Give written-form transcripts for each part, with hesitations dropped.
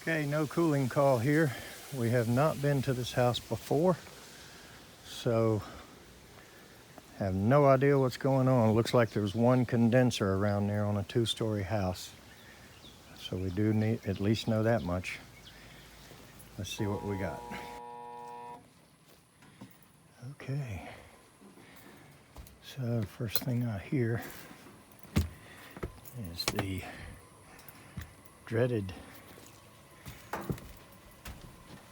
Okay, no cooling call here. We have not been to this house before, so have no idea what's going on. It looks like there's one condenser around there on a two-story house. So we do need at least know that much. Let's see what we got. Okay. So the first thing I hear is the dreaded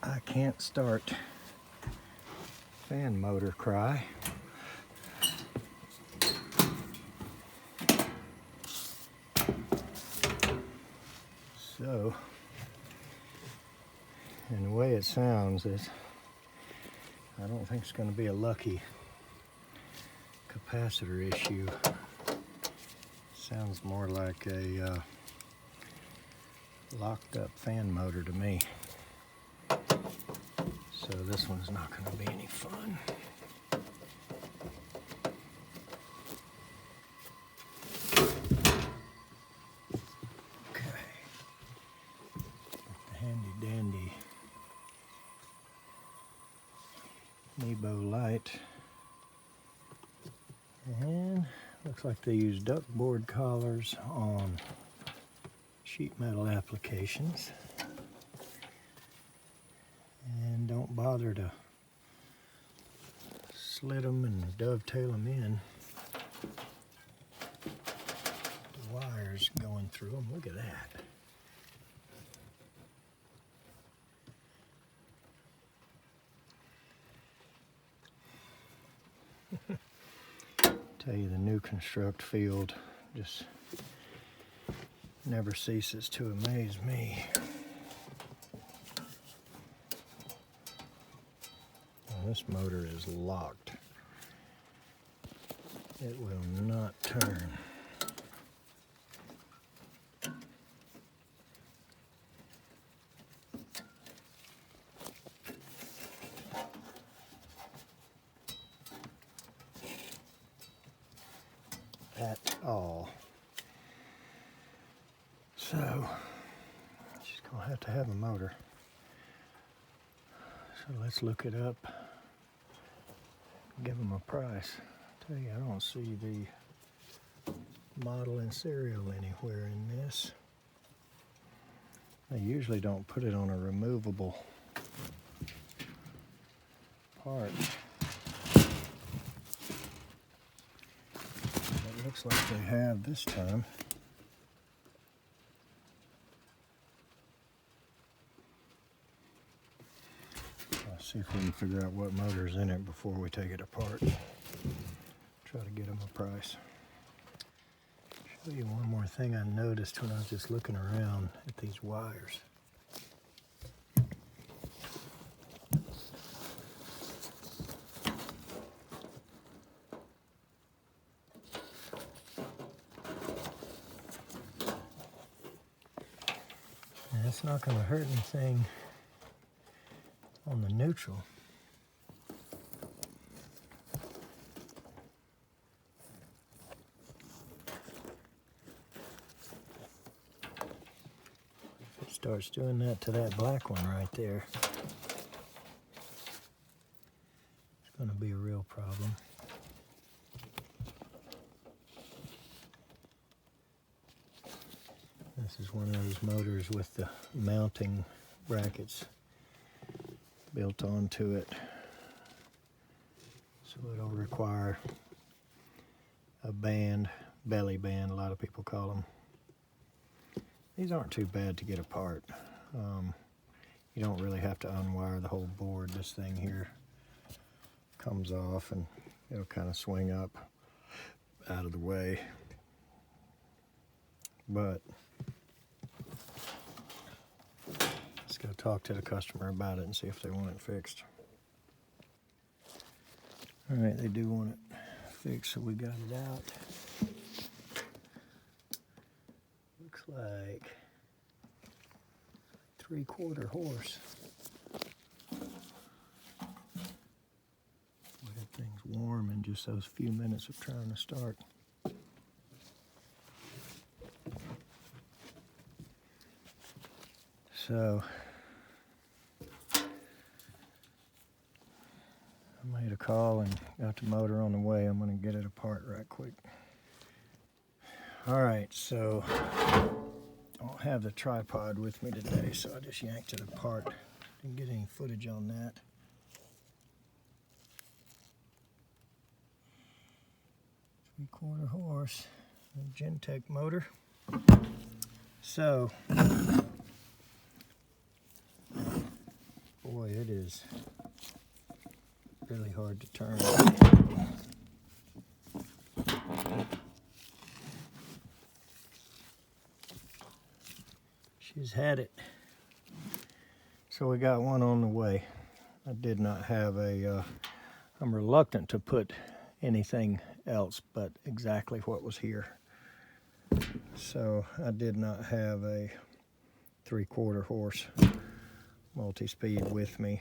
I can't start fan motor cry. So, and the way it sounds is, I don't think it's going to be a lucky capacitor issue. Sounds more like a locked up fan motor to me. So this one's not going to be any fun. Okay. The handy dandy Nebo light. And looks like they use duckboard collars on sheet metal applications. And don't bother to slit them and dovetail them in. The wires going through them, look at that. Tell you, the new construct field just never ceases to amaze me. This motor is locked. It will not turn. At all. So, she's gonna have to have a motor. So let's look it up. Give them a price. Tell you, I don't see the model and serial anywhere in this. They usually don't put it on a removable part. It looks like they have this time. See if we can figure out what motor's in it before we take it apart. Try to get them a price. Show you one more thing I noticed when I was just looking around at these wires. And it's not going to hurt anything on the neutral. If it starts doing that to that black one right there, it's going to be a real problem. This is one of those motors with the mounting brackets built onto it, so it'll require a band, belly band, a lot of people call them. These aren't too bad to get apart. You don't really have to unwire the whole board. This thing here comes off and it'll kind of swing up out of the way, but go talk to the customer about it and see if they want it fixed. All right, they do want it fixed, so we got it out. Looks like 3/4 horse. That thing's warm in just those few minutes of trying to start. So I made a call and got the motor on the way. I'm going to get it apart right quick. All right, so I don't have the tripod with me today, so I just yanked it apart. Didn't get any footage on that. Three-quarter horse, Gentech motor. So, boy, it is really hard to turn. She's had it. So we got one on the way. I did not have I'm reluctant to put anything else but exactly what was here. So I did not have a three-quarter horse multi-speed with me.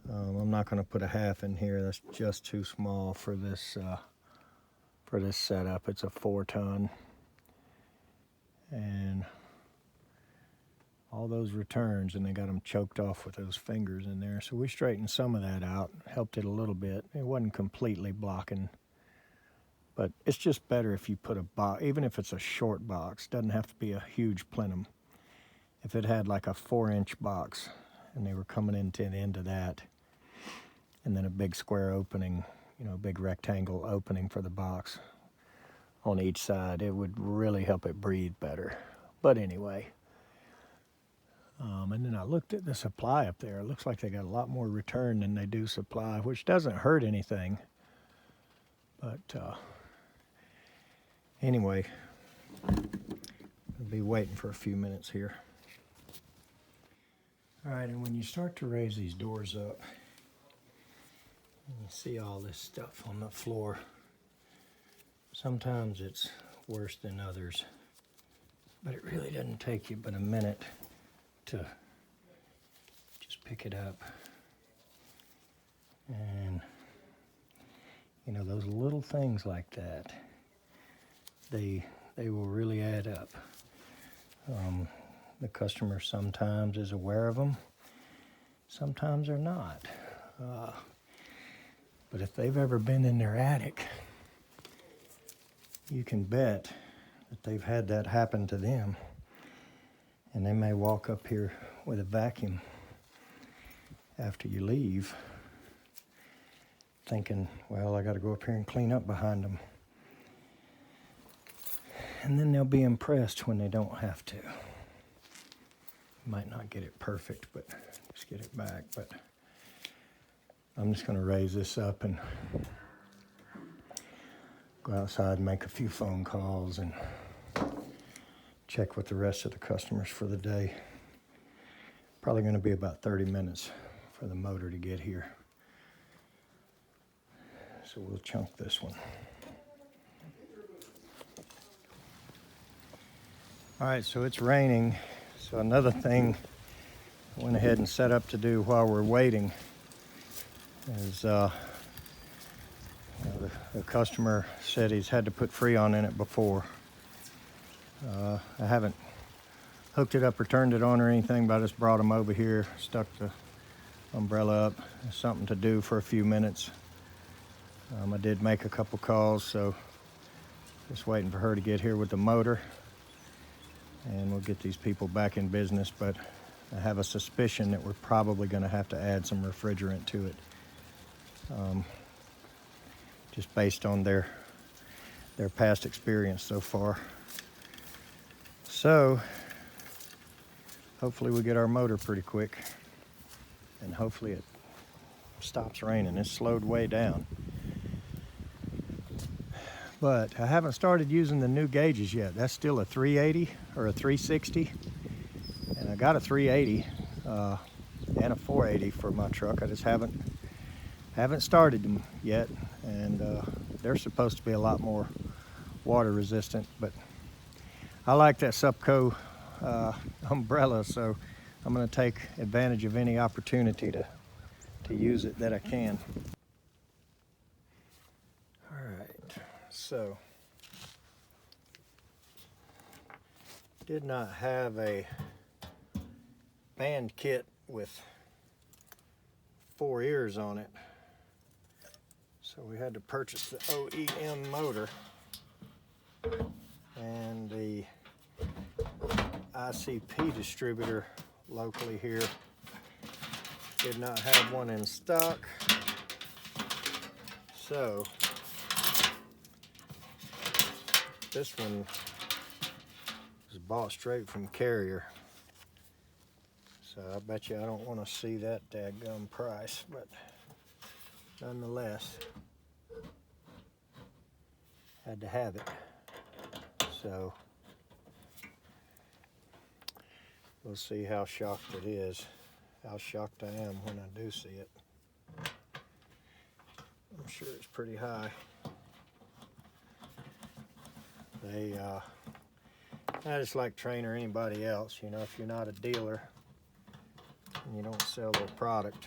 I'm not going to put a half in here. That's just too small for this setup. It's a 4-ton, and all those returns, and they got them choked off with those fingers in there. So we straightened some of that out, helped it a little bit. It wasn't completely blocking, but it's just better if you put a box, even if it's a short box. Doesn't have to be a huge plenum. If it had like a 4-inch box and they were coming into the end of that, and then a big square opening, you know, a big rectangle opening for the box on each side, it would really help it breathe better. But anyway, and then I looked at the supply up there. It looks like they got a lot more return than they do supply, which doesn't hurt anything. But anyway, I'll be waiting for a few minutes here. All right, and when you start to raise these doors up, you see all this stuff on the floor. Sometimes it's worse than others, but it really doesn't take you but a minute to just pick it up. And you know, those little things like that, they will really add up. The customer sometimes is aware of them, sometimes they're not. But if they've ever been in their attic, you can bet that they've had that happen to them. And they may walk up here with a vacuum after you leave, thinking, well, I got to go up here and clean up behind them. And then they'll be impressed when they don't have to. Might not get it perfect, but just get it back. But I'm just going to raise this up and go outside and make a few phone calls and check with the rest of the customers for the day. Probably going to be about 30 minutes for the motor to get here. So we'll chunk this one. All right, so it's raining. So another thing I went ahead and set up to do while we're waiting is the customer said he's had to put Freon in it before. I haven't hooked it up or turned it on or anything, but I just brought him over here, stuck the umbrella up. It's something to do for a few minutes. I did make a couple calls, so just waiting for her to get here with the motor, and we'll get these people back in business. But I have a suspicion that we're probably going to have to add some refrigerant to it, just based on their past experience so far. So hopefully we get our motor pretty quick, and hopefully it stops raining. It's slowed way down. But I haven't started using the new gauges yet. That's still a 380 or a 360. And I got a 380 and a 480 for my truck. I just haven't started them yet. And they're supposed to be a lot more water resistant. But I like that Supco umbrella, so I'm going to take advantage of any opportunity to use it that I can. All right. So, did not have a band kit with 4 ears on it. So we had to purchase the OEM motor, and the ICP distributor locally here did not have one in stock. So this one was bought straight from Carrier. So I bet you I don't want to see that dadgum price, but nonetheless, had to have it. So we'll see how shocked it is, how shocked I am when I do see it. I'm sure it's pretty high. I just like Trane or anybody else, you know, if you're not a dealer and you don't sell their product,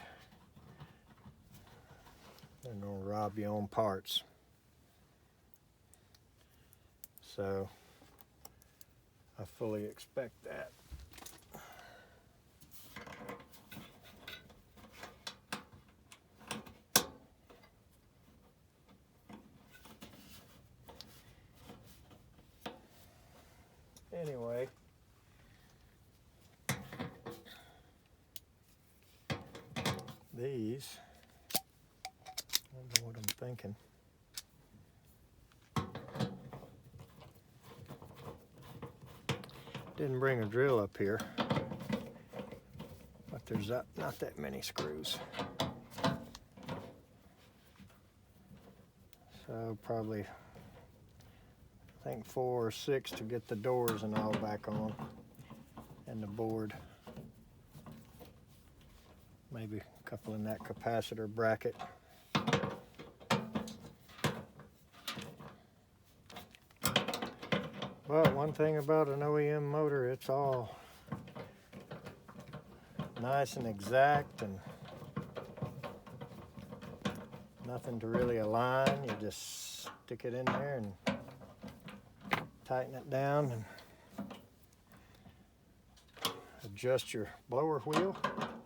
they're gonna rob you on parts. So I fully expect that. Anyway, these, I don't know what I'm thinking. Didn't bring a drill up here, but there's not that many screws. So probably, I think 4 or 6 to get the doors and all back on, and the board. Maybe a couple in that capacitor bracket. But one thing about an OEM motor, it's all nice and exact and nothing to really align. You just stick it in there and tighten it down and adjust your blower wheel.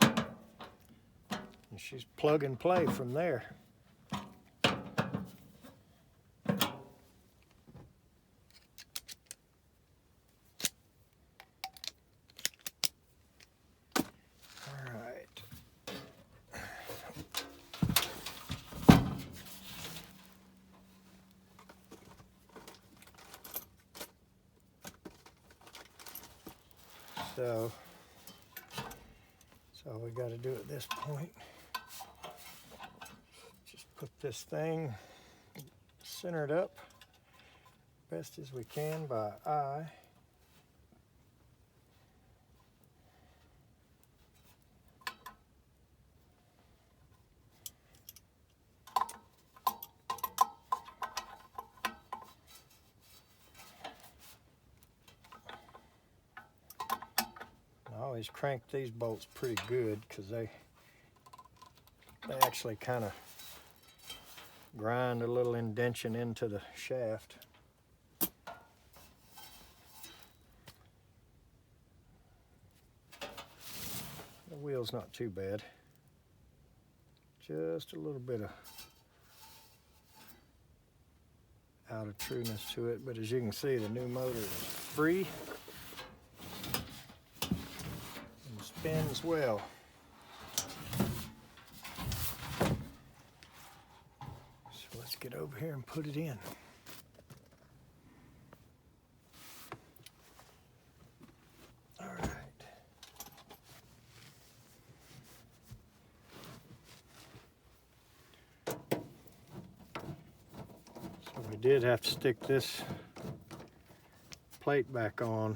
And she's plug and play from there. So that's all we got to do at this point. Just put this thing centered up best as we can by eye. I always crank these bolts pretty good because they actually kind of grind a little indention into the shaft. The wheel's not too bad. Just a little bit of out of trueness to it, but as you can see, the new motor is free. Spins well. So let's get over here and put it in. All right. So we did have to stick this plate back on.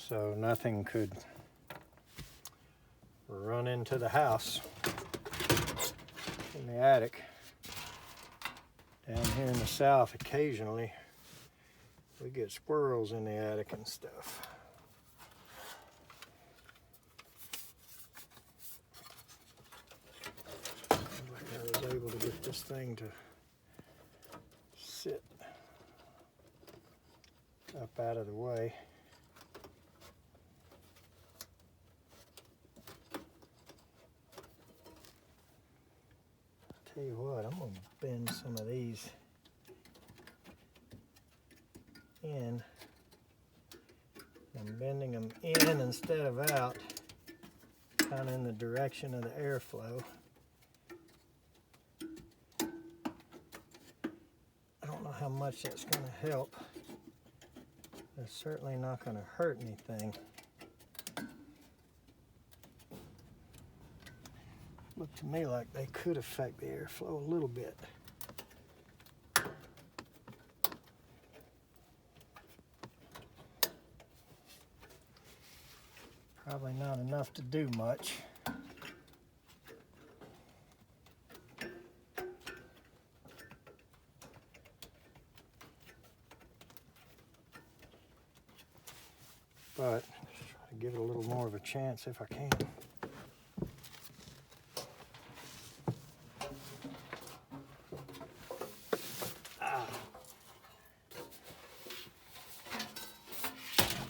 So nothing could run into the house in the attic. Down here in the south, occasionally, we get squirrels in the attic and stuff. Seems like I was able to get this thing to sit. up out of the way. I'll tell you what, I'm going to bend some of these in. I'm bending them in instead of out, kind of in the direction of the airflow. I don't know how much that's going to help. It's certainly not going to hurt anything. Look to me like they could affect the airflow a little bit. Probably not enough to do much. But try to give it a little more of a chance if I can.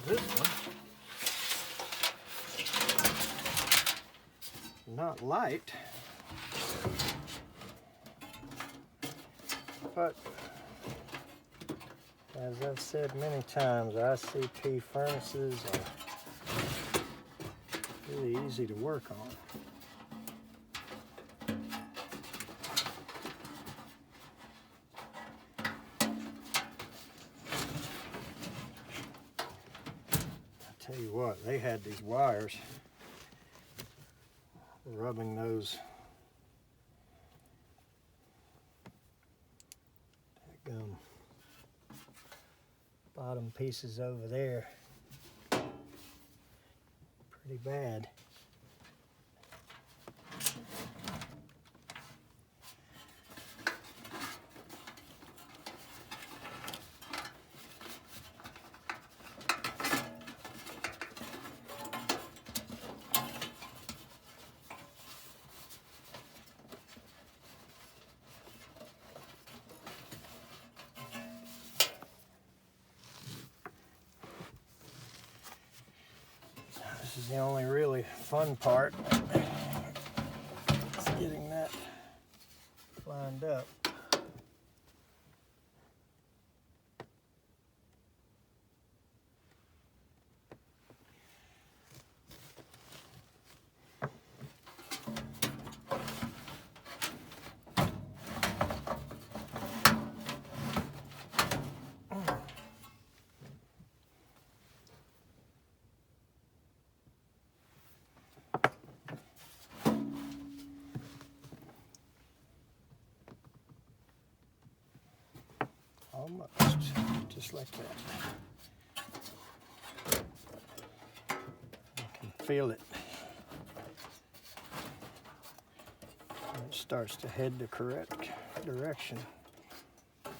This one, not light, but as I've said many times, ICP furnaces are really easy to work on. Tell you what, they had these wires, rubbing those bottom pieces over there pretty bad. This is the only really fun part, is getting that lined up. Almost, just like that. You can feel it. And it starts to head the correct direction. Kind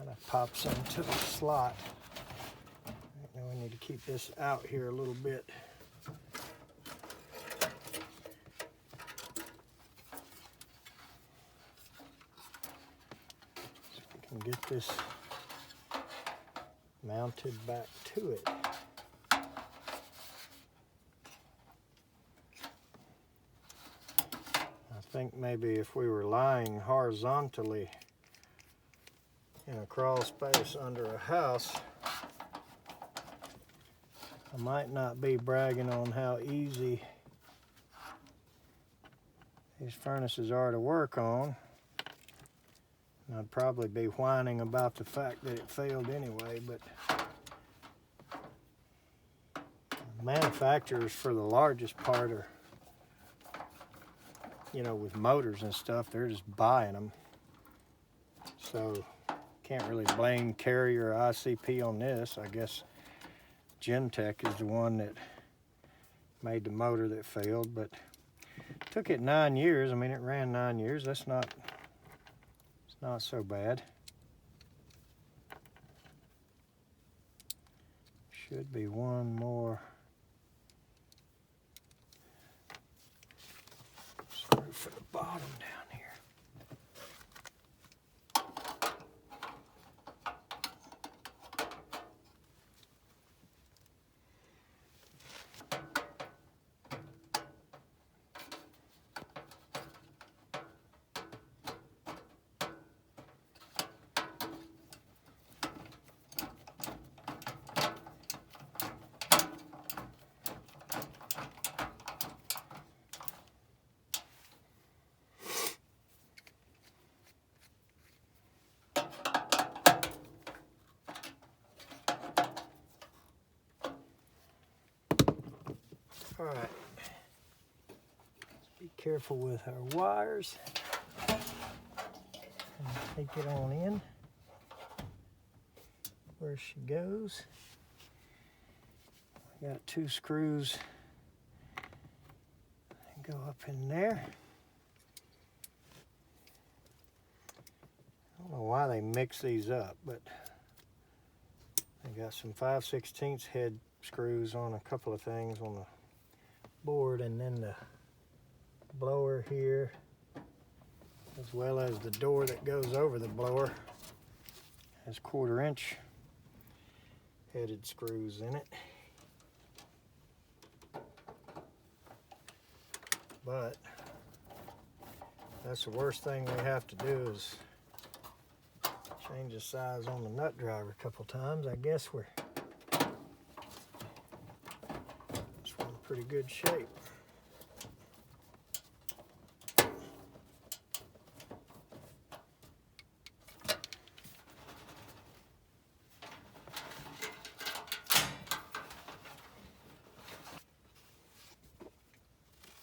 of pops into the slot. Right, now we need to keep this out here a little bit. And get this mounted back to it. I think maybe if we were lying horizontally in a crawl space under a house, I might not be bragging on how easy these furnaces are to work on. I'd probably be whining about the fact that it failed anyway, but manufacturers for the largest part are, you know, with motors and stuff, they're just buying them. So can't really blame Carrier or ICP on this. I guess Gentech is the one that made the motor that failed, but it took it 9 years. I mean, it ran 9 years. That's not so bad. Should be one more screw for the bottom down here. All right. Let's be careful with our wires. And take it on in where she goes. We got 2 screws that go up in there. I don't know why they mix these up, but I got some 5/16 head screws on a couple of things on the board, and then the blower here, as well as the door that goes over the blower, has 1/4 inch headed screws in it. But that's the worst thing we have to do is change the size on the nut driver a couple times. I guess we're in pretty good shape.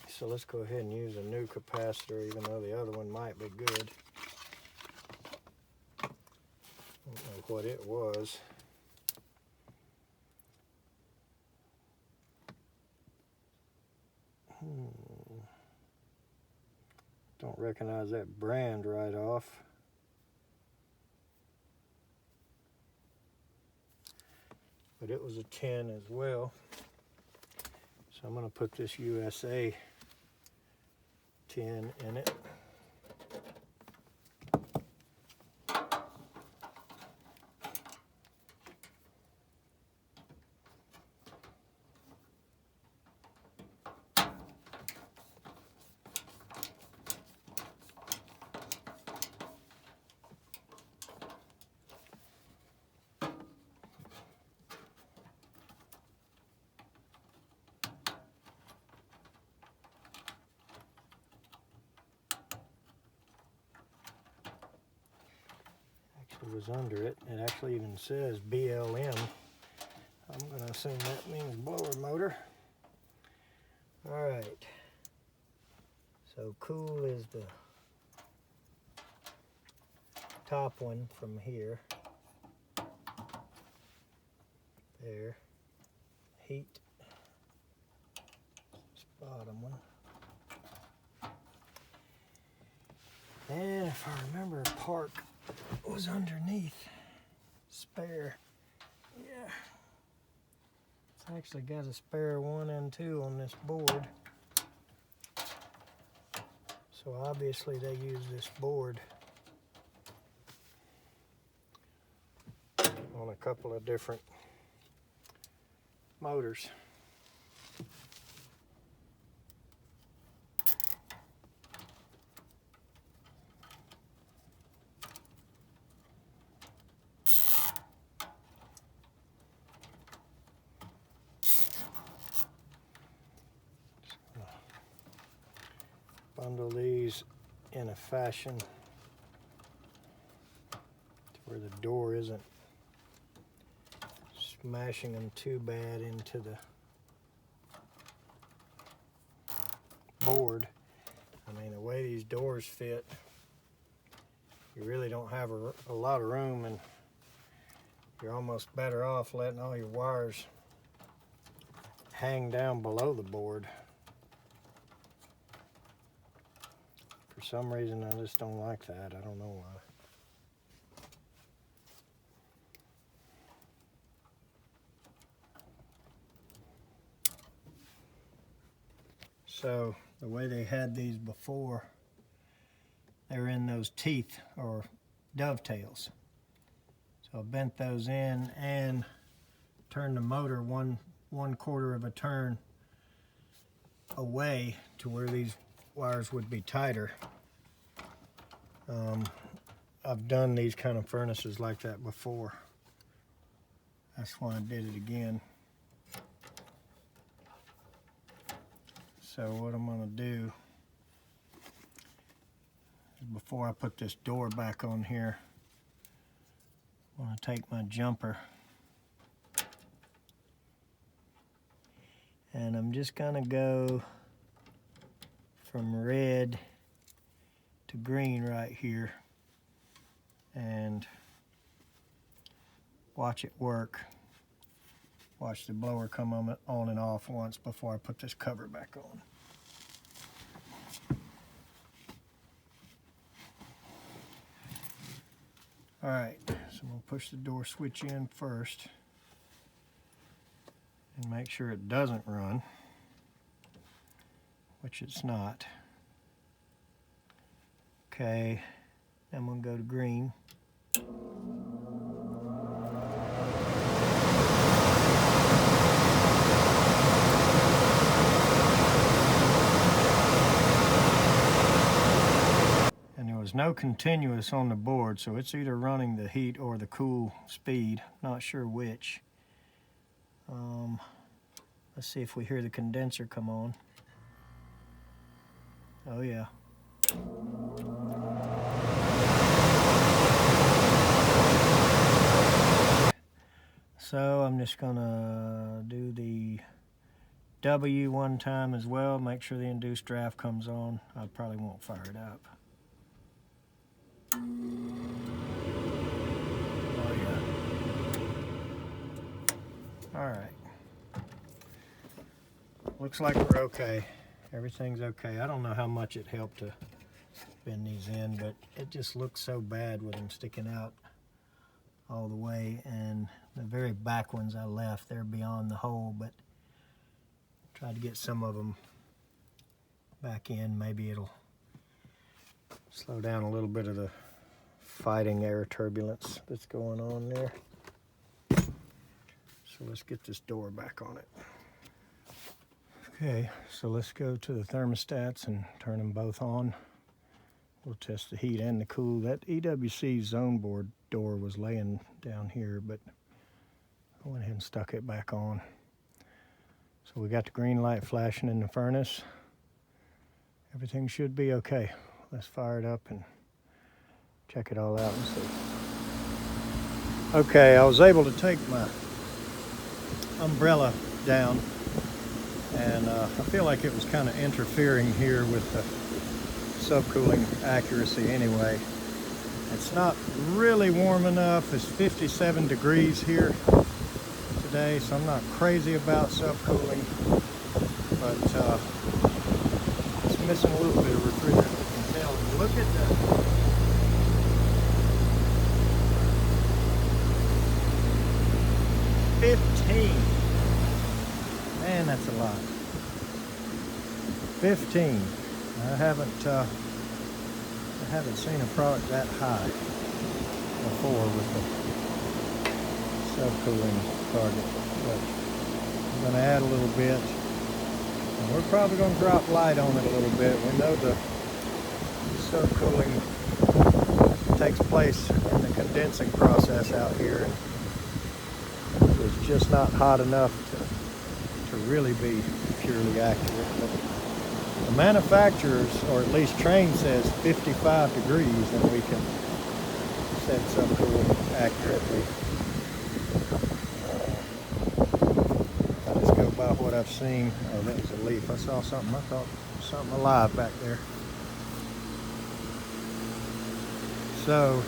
So let's go ahead and use a new capacitor, even though the other one might be good. I don't know what it was. Don't recognize that brand right off. But it was a 10 as well. So I'm going to put this USA 10 in it. Was under it. It actually even says BLM. I'm going to assume that means blower motor. All right. So cool is the top one from here. There. Heat. This bottom one. And if I remember, Park was underneath. Spare. Yeah. It's actually got a spare 1 and 2 on this board. So obviously they use this board on a couple of different motors. Bundle these in a fashion to where the door isn't smashing them too bad into the board. I mean, the way these doors fit, you really don't have a lot of room, and you're almost better off letting all your wires hang down below the board. For some reason, I just don't like that. I don't know why. So the way they had these before, they were in those teeth or dovetails. So I bent those in and turned the motor one quarter of a turn away to where these wires would be tighter. I've done these kind of furnaces like that before. That's why I did it again. So what I'm going to do is, before I put this door back on here, I'm going to take my jumper And I'm just gonna go from red to green right here and watch it work. Watch the blower come on and off once before I put this cover back on. All right, so I'm gonna push the door switch in first and make sure it doesn't run, which it's not. Okay, I'm gonna go to green. And there was no continuous on the board, so it's either running the heat or the cool speed, not sure which. Let's see if we hear the condenser come on. Oh yeah. So I'm just gonna do the W one time as well, make sure the induced draft comes on. I probably won't fire it up. Oh yeah. All right. Looks like we're okay. Everything's okay. I don't know how much it helped to bend these in, but it just looks so bad with them sticking out all the way. And the very back ones I left, they're beyond the hole, but tried to get some of them back in. Maybe it'll slow down a little bit of the fighting air turbulence that's going on there. So let's get this door back on it. Okay, so let's go to the thermostats and turn them both on. We'll test the heat and the cool. That EWC zone board door was laying down here, but I went ahead and stuck it back on. So we got the green light flashing in the furnace. Everything should be okay. Let's fire it up and check it all out and see. Okay, I was able to take my umbrella down, and I feel like it was kind of interfering here with the subcooling accuracy anyway. It's not really warm enough. It's 57 degrees here today, so I'm not crazy about subcooling, but it's missing a little bit of refrigerant, you can tell. Look at that. 15. Man, that's a lot. 15. I haven't seen a product that high before with the subcooling target. But I'm going to add a little bit. And we're probably going to drop light on it a little bit. We know the subcooling takes place in the condensing process out here. It was just not hot enough to really be purely accurate. But the manufacturers, or at least Train, says 55 degrees, and we can set subcooling accurately. I just go by what I've seen. Oh, that was a leaf. I saw something. I thought something alive back there. So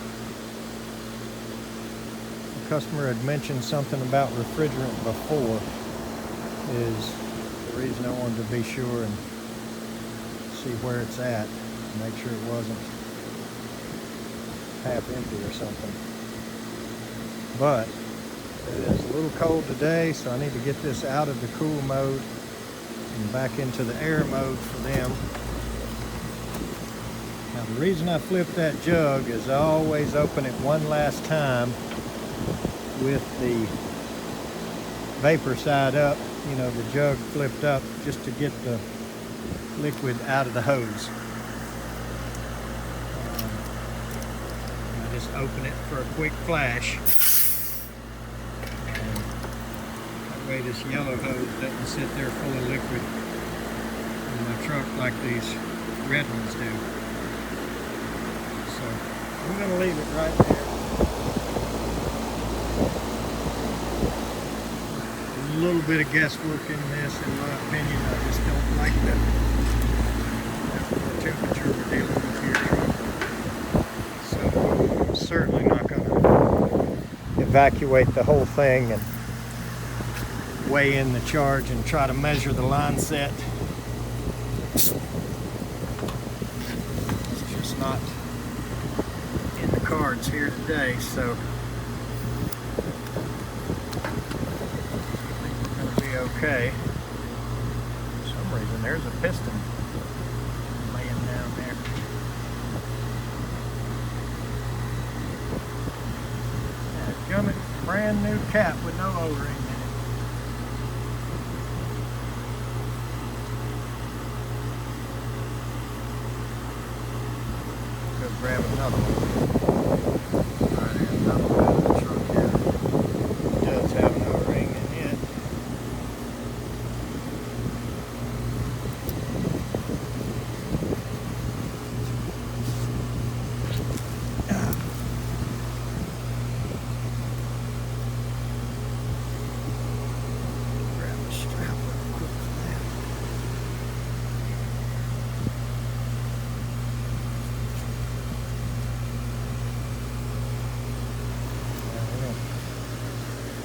the customer had mentioned something about refrigerant before. Is the reason I wanted to be sure and see where it's at, make sure it wasn't half empty or something. But it is a little cold today, so I need to get this out of the cool mode and back into the air mode for them. Now the reason I flipped that jug is I always open it one last time with the vapor side up, you know, the jug flipped up, just to get the liquid out of the hose. I just open it for a quick flash. And that way this yellow hose doesn't sit there full of liquid in my truck like these red ones do. So I'm going to leave it right there. A little little bit of guesswork in this, in my opinion. I just don't like the temperature we're dealing with here. So I'm certainly not going to evacuate the whole thing and weigh in the charge and try to measure the line set. It's just not in the cards here today, so okay. For some reason there's a piston laying down there. Gummit, brand new cap with no O-ring in it. Go grab another one. Alright, there's another one in the truck here. It does have an O-ring in it.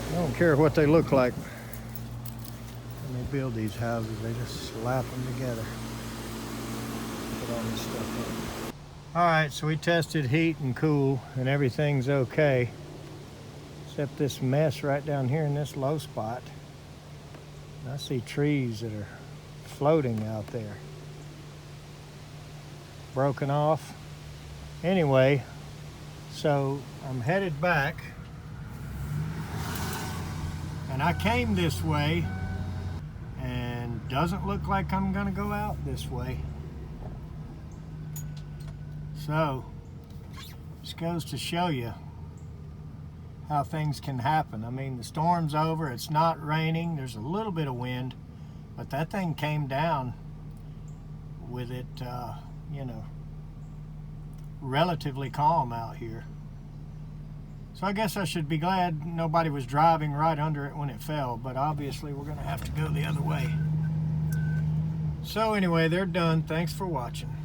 I don't care what they look like when they build these houses, they just slap them together. Put all this stuff in. Alright, so we tested heat and cool and everything's okay. Except this mess right down here in this low spot. And I see trees that are floating out there. Broken off. Anyway, so I'm headed back. And I came this way, and doesn't look like I'm gonna go out this way. So, this goes to show you how things can happen. I mean, the storm's over, it's not raining, there's a little bit of wind, but that thing came down with it, you know, relatively calm out here. So I guess I should be glad nobody was driving right under it when it fell, but obviously we're going to have to go the other way. So anyway, they're done. Thanks for watching.